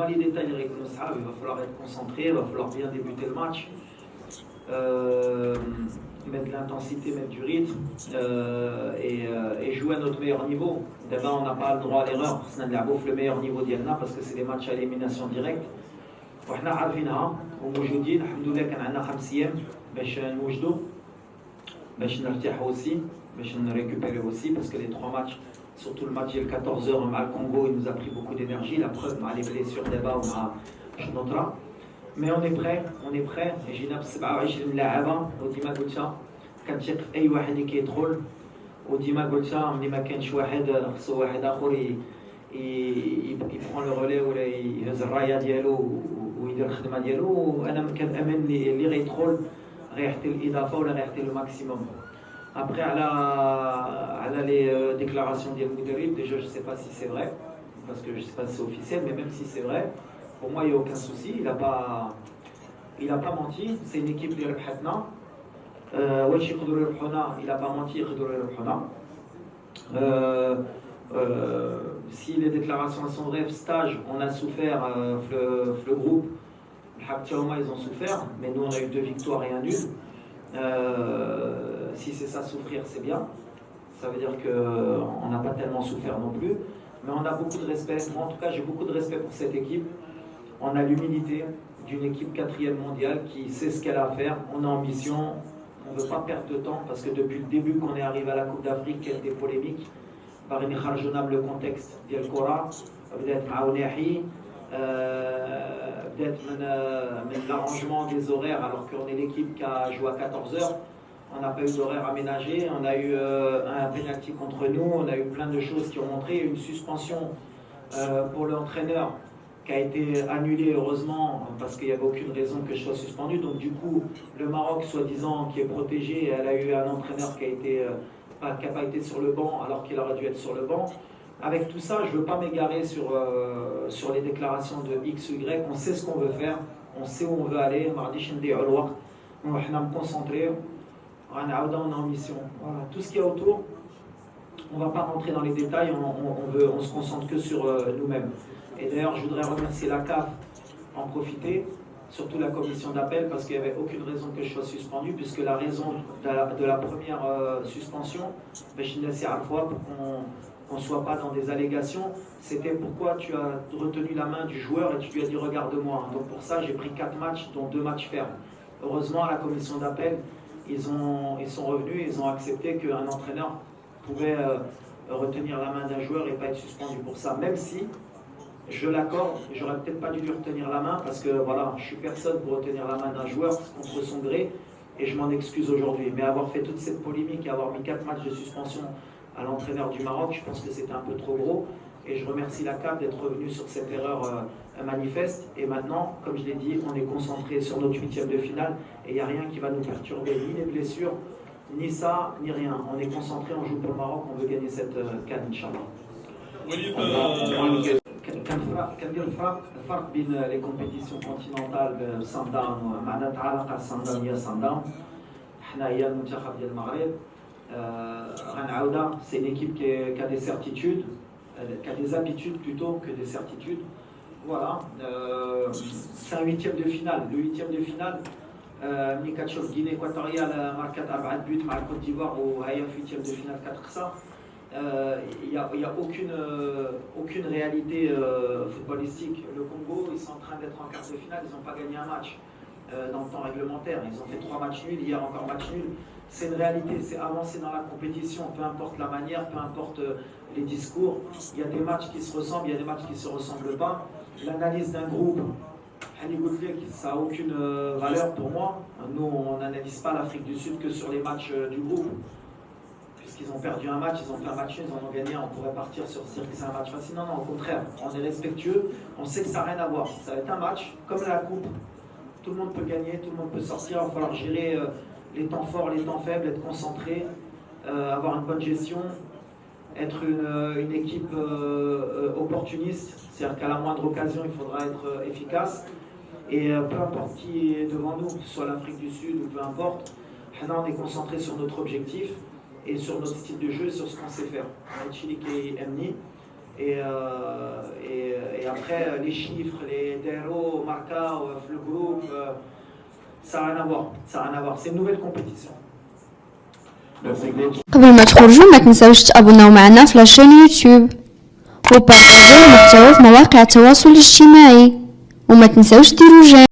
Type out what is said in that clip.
les détails, il va falloir être concentré, il va falloir bien débuter le match, mettre de l'intensité, mettre du rythme et jouer à notre meilleur niveau. D'abord, on n'a pas le droit à l'erreur, c'est le meilleur niveau d'Yalna parce que c'est des matchs à élimination directe. وحنا عارفينها وموجودين الحمد لله كان عندنا 5 ايام باش نوجدوا باش نرتاحوا aussi باش نريكوبيري aussi parce que les 3 matchs surtout le match le 14h مع الكونغو il nous a pris beaucoup d'énergie la preuve مع les blessures d'Eba ومع شنوطرا mais on est prêt جينا ب 27 لاعبه وديما قلتها كنثق في اي واحد اللي كيدخل وديما قلتها ملي ما كانش واحد خصو واحد اخر يبرون لو رولي ولا يهز الرايه ديالو ويدير الخدمه ديالو وانا كنامن اللي غيدخل غيعطي الاضافه ولا غيعطي لو ماكسيموم. Après à les déclarations ديال المدرب déjà je sais pas si c'est vrai parce que je sais pas si c'est officiel mais même si c'est vrai pour moi il y a aucun souci il a pas menti c'est une équipe اللي ربحتنا واش يقدروا يربحونا il a pas menti يقدروا يربحونا. Si les déclarations sont vraies, stage, on a souffert, le groupe, ils ont souffert, mais nous on a eu 2 victoires et 1 nul. Si c'est ça souffrir, c'est bien. Ça veut dire qu'on n'a pas tellement souffert non plus. Mais on a beaucoup de respect. Moi en tout cas, j'ai beaucoup de respect pour cette équipe. On a l'humilité d'une équipe 4e mondiale qui sait ce qu'elle a à faire. On a ambition, on ne veut pas perdre de temps parce que depuis le début qu'on est arrivé à la Coupe d'Afrique, il y a des polémiques. باغيين يخرجونا من لو كونتكست ديال الكره بدات مع وناحي بدات من l'arrangement des horaires alors qu'on est l'équipe qui a joué à 14h on n'a pas eu d'horaire aménagé on a eu un penalty contre nous on a eu plein de choses qui ont montré une suspension pour l'entraîneur qui a été annulée heureusement parce qu'il n'y avait aucune raison que je sois suspendu donc du coup le Maroc soi-disant qui est protégé elle a eu un entraîneur qui n'a pas été sur le banc alors qu'il aurait dû être sur le banc. Avec tout ça, je ne veux pas m'égarer sur les déclarations de X ou Y. On sait ce qu'on veut faire, on sait où on veut aller. On va me concentrer. On est en mission. Voilà. Tout ce qu'il y a autour, on ne va pas rentrer dans les détails, on se concentre que sur nous-mêmes. Et d'ailleurs, je voudrais remercier la CAF, en profiter. Surtout la commission d'appel parce qu'il n'y avait aucune raison que je sois suspendu puisque la raison de la première suspension pour qu'on ne soit pas dans des allégations c'était pourquoi tu as retenu la main du joueur et tu lui as dit regarde-moi donc pour ça j'ai pris 4 matchs dont 2 matchs fermes. Heureusement à la commission d'appel ils sont revenus ils ont accepté qu'un entraîneur pouvait retenir la main d'un joueur et pas être suspendu pour ça même si je l'accorde, j'aurais peut-être pas dû lui retenir la main parce que voilà, je suis personne pour retenir la main d'un joueur contre son gré et je m'en excuse aujourd'hui. Mais avoir fait toute cette polémique et avoir mis 4 matchs de suspension à l'entraîneur du Maroc, je pense que c'était un peu trop gros et je remercie la CAF d'être revenu sur cette erreur manifeste et maintenant, comme je l'ai dit, on est concentré sur notre 8e de finale et il n'y a rien qui va nous perturber, ni les blessures, ni ça, ni rien. On est concentré, on joue pour le Maroc, on veut gagner cette CAN, Inch'Allah. كندير الفرق بين لي كومبيتيسيون كونتينونتال بصندان ومعناتها علاقه صندان هي صندان حنا هي المنتخب ديال المغرب غنعاودها سي ليكيب كا دي سيرتيتود كا دي زابيتود plutôt que des certitudes voilà c'est un 8e de finale le 8e de finale ملي كتشوف غينيا إكواتوريال ماركات 4 بوت مع الكوت ديفوار وهي في 8e de finale 4 خسر il n'y a aucune réalité footballistique. Le Congo, ils sont en train d'être en quart de finale, ils n'ont pas gagné un match dans le temps réglementaire. Ils ont fait 3 matchs nuls, hier encore match nul. C'est une réalité, c'est avancer dans la compétition, peu importe la manière, peu importe les discours. Il y a des matchs qui se ressemblent, il y a des matchs qui ne se ressemblent pas. L'analyse d'un groupe, ça n'a aucune valeur pour moi. Nous, on n'analyse pas l'Afrique du Sud que sur les matchs du groupe. Ils ont perdu un match, ils ont fait un match, ils en ont gagné, on pourrait partir sur dire que c'est un match facile. Non, non, au contraire, on est respectueux, on sait que ça n'a rien à voir. Ça va être un match, comme la coupe, tout le monde peut gagner, tout le monde peut sortir, il va falloir gérer les temps forts, les temps faibles, être concentré, avoir une bonne gestion, être une équipe opportuniste, c'est-à-dire qu'à la moindre occasion, il faudra être efficace. Et peu importe qui est devant nous, que ce soit l'Afrique du Sud ou peu importe, on est concentré sur notre objectif. Et sur notre style de jeu, sur ce qu'on sait faire. Et après, les chiffres, les DRO, Marca, le groupe, ça n'a rien à voir. Ça n'a rien à voir. C'est une nouvelle compétition. قبل ما تخرجوا ما تنساوش تابوناو معنا في لاشين يوتيوب وبارطاجيو المحتوى في مواقع التواصل الاجتماعي وما تنساوش ديروا جيم.